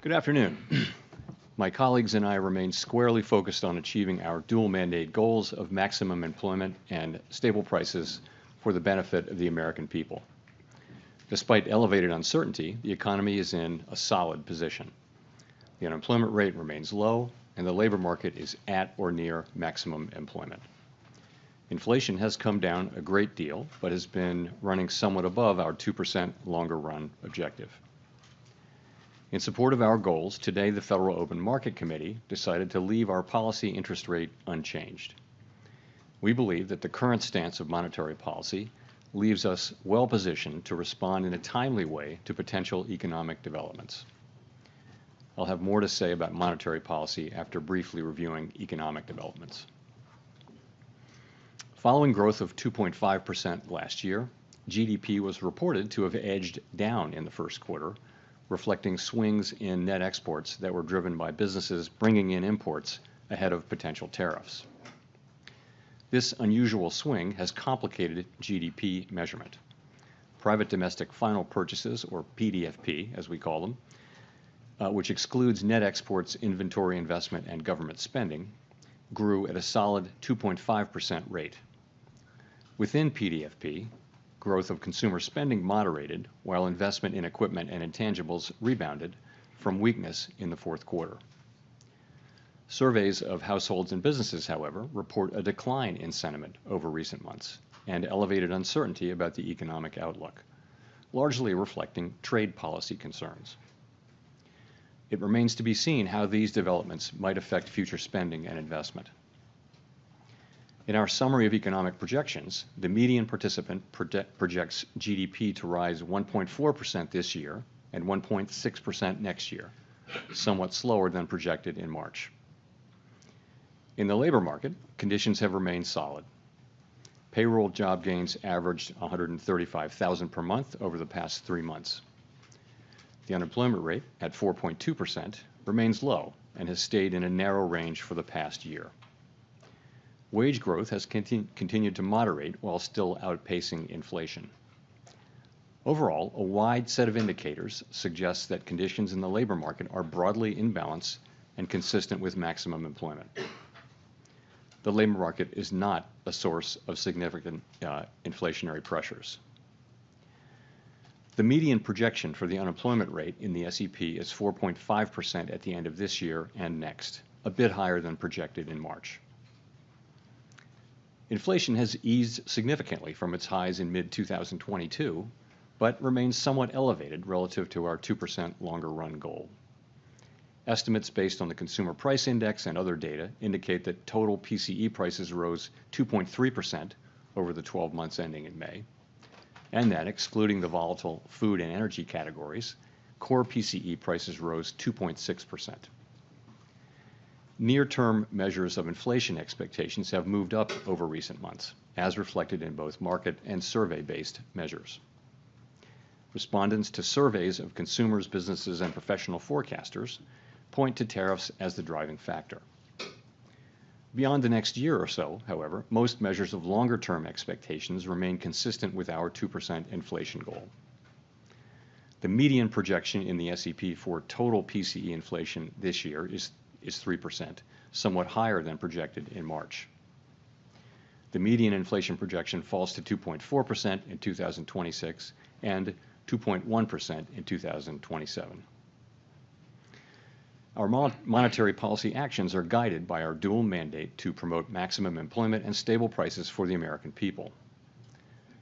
Good afternoon. My colleagues and I remain squarely focused on achieving our dual mandate goals of maximum employment and stable prices for the benefit of the American people. Despite elevated uncertainty, the economy is in a solid position. The unemployment rate remains low, and the labor market is at or near maximum employment. Inflation has come down a great deal, but has been running somewhat above our 2% longer run objective. In support of our goals, today the Federal Open Market Committee decided to leave our policy interest rate unchanged. We believe that the current stance of monetary policy leaves us well positioned to respond in a timely way to potential economic developments. I'll have more to say about monetary policy after briefly reviewing economic developments. Following growth of 2.5% last year, GDP was reported to have edged down in the first quarter, reflecting swings in net exports that were driven by businesses bringing in imports ahead of potential tariffs. This unusual swing has complicated GDP measurement. Private domestic final purchases, or PDFP as we call them, which excludes net exports, inventory investment, and government spending, grew at a solid 2.5% rate. Within PDFP, growth of consumer spending moderated, while investment in equipment and intangibles rebounded from weakness in the fourth quarter. Surveys of households and businesses, however, report a decline in sentiment over recent months and elevated uncertainty about the economic outlook, largely reflecting trade policy concerns. It remains to be seen how these developments might affect future spending and investment. In our summary of economic projections, the median participant projects GDP to rise 1.4% this year and 1.6% next year, somewhat slower than projected in March. In the labor market, conditions have remained solid. Payroll job gains averaged 135,000 per month over the past 3 months. The unemployment rate, at 4.2%, remains low and has stayed in a narrow range for the past year. Wage growth has continued to moderate while still outpacing inflation. Overall, a wide set of indicators suggests that conditions in the labor market are broadly in balance and consistent with maximum employment. The labor market is not a source of significant inflationary pressures. The median projection for the unemployment rate in the SEP is 4.5% at the end of this year and next, a bit higher than projected in March. Inflation has eased significantly from its highs in mid-2022, but remains somewhat elevated relative to our 2% longer run goal. Estimates based on the Consumer Price Index and other data indicate that total PCE prices rose 2.3% over the 12 months ending in May, and that, excluding the volatile food and energy categories, core PCE prices rose 2.6%. Near-term measures of inflation expectations have moved up over recent months, as reflected in both market and survey-based measures. Respondents to surveys of consumers, businesses, and professional forecasters point to tariffs as the driving factor. Beyond the next year or so, however, most measures of longer-term expectations remain consistent with our 2% inflation goal. The median projection in the SEP for total PCE inflation this year is 3%, somewhat higher than projected in March. The median inflation projection falls to 2.4% in 2026 and 2.1% in 2027. Our monetary policy actions are guided by our dual mandate to promote maximum employment and stable prices for the American people.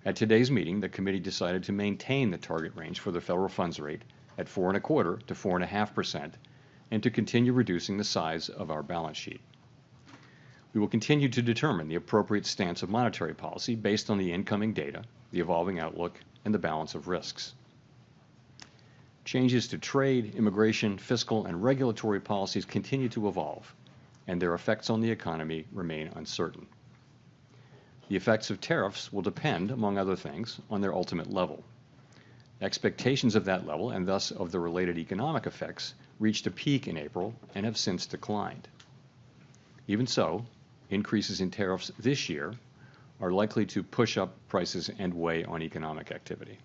At today's meeting, the committee decided to maintain the target range for the federal funds rate at 4.25% to 4.5%, and to continue reducing the size of our balance sheet. We will continue to determine the appropriate stance of monetary policy based on the incoming data, the evolving outlook, and the balance of risks. Changes to trade, immigration, fiscal, and regulatory policies continue to evolve, and their effects on the economy remain uncertain. The effects of tariffs will depend, among other things, on their ultimate level. Expectations of that level, and thus of the related economic effects, reached a peak in April and have since declined. Even so, increases in tariffs this year are likely to push up prices and weigh on economic activity.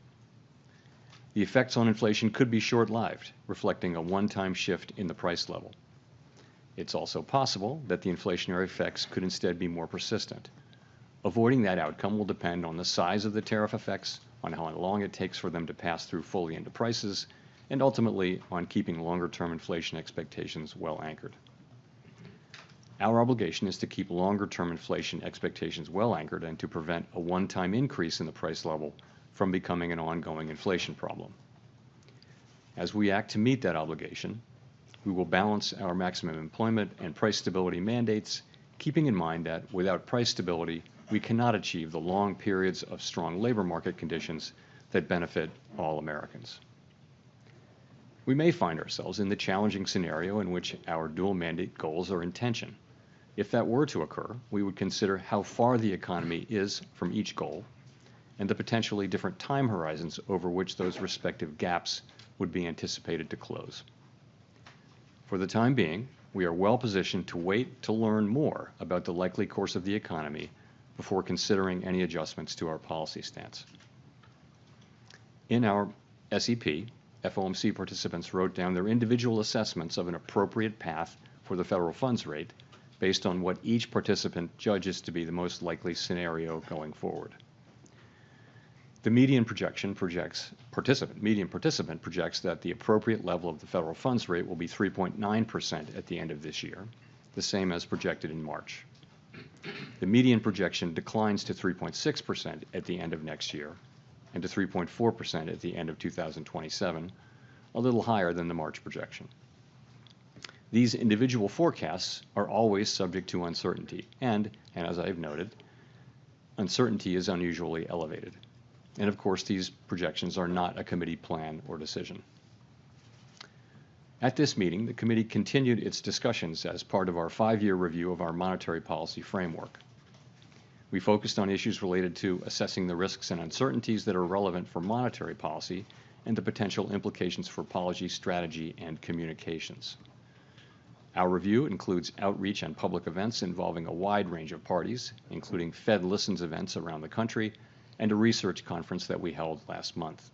The effects on inflation could be short-lived, reflecting a one-time shift in the price level. It's also possible that the inflationary effects could instead be more persistent. Avoiding that outcome will depend on the size of the tariff effects, on how long it takes for them to pass through fully into prices, and ultimately on keeping longer-term inflation expectations well anchored. Our obligation is to keep longer-term inflation expectations well anchored and to prevent a one-time increase in the price level from becoming an ongoing inflation problem. As we act to meet that obligation, we will balance our maximum employment and price stability mandates, keeping in mind that without price stability, we cannot achieve the long periods of strong labor market conditions that benefit all Americans. We may find ourselves in the challenging scenario in which our dual mandate goals are in tension. If that were to occur, we would consider how far the economy is from each goal and the potentially different time horizons over which those respective gaps would be anticipated to close. For the time being, we are well positioned to wait to learn more about the likely course of the economy before considering any adjustments to our policy stance. In our SEP, FOMC participants wrote down their individual assessments of an appropriate path for the federal funds rate based on what each participant judges to be the most likely scenario going forward. The median participant projects that the appropriate level of the federal funds rate will be 3.9% at the end of this year, the same as projected in March. The median projection declines to 3.6% at the end of next year and to 3.4% at the end of 2027, a little higher than the March projection. These individual forecasts are always subject to uncertainty, and as I've noted, uncertainty is unusually elevated. And of course, these projections are not a committee plan or decision. At this meeting, the committee continued its discussions as part of our 5-year review of our monetary policy framework. We focused on issues related to assessing the risks and uncertainties that are relevant for monetary policy and the potential implications for policy strategy and communications. Our review includes outreach and public events involving a wide range of parties, including Fed Listens events around the country and a research conference that we held last month.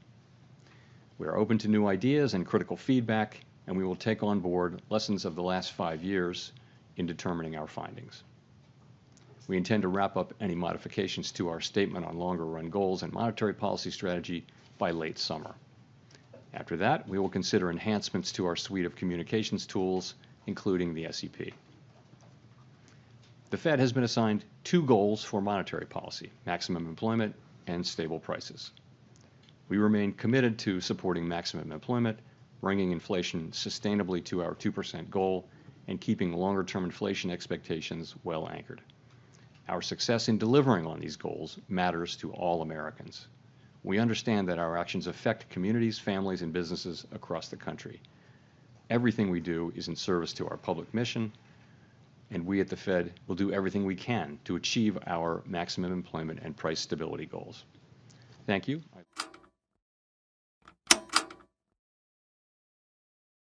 We are open to new ideas and critical feedback, and we will take on board lessons of the last 5 years in determining our findings. We intend to wrap up any modifications to our statement on longer-run goals and monetary policy strategy by late summer. After that, we will consider enhancements to our suite of communications tools, including the SEP. The Fed has been assigned 2 goals for monetary policy: maximum employment and stable prices. We remain committed to supporting maximum employment, bringing inflation sustainably to our 2% goal, and keeping longer-term inflation expectations well anchored. Our success in delivering on these goals matters to all Americans. We understand that our actions affect communities, families, and businesses across the country. Everything we do is in service to our public mission, and we at the Fed will do everything we can to achieve our maximum employment and price stability goals. Thank you.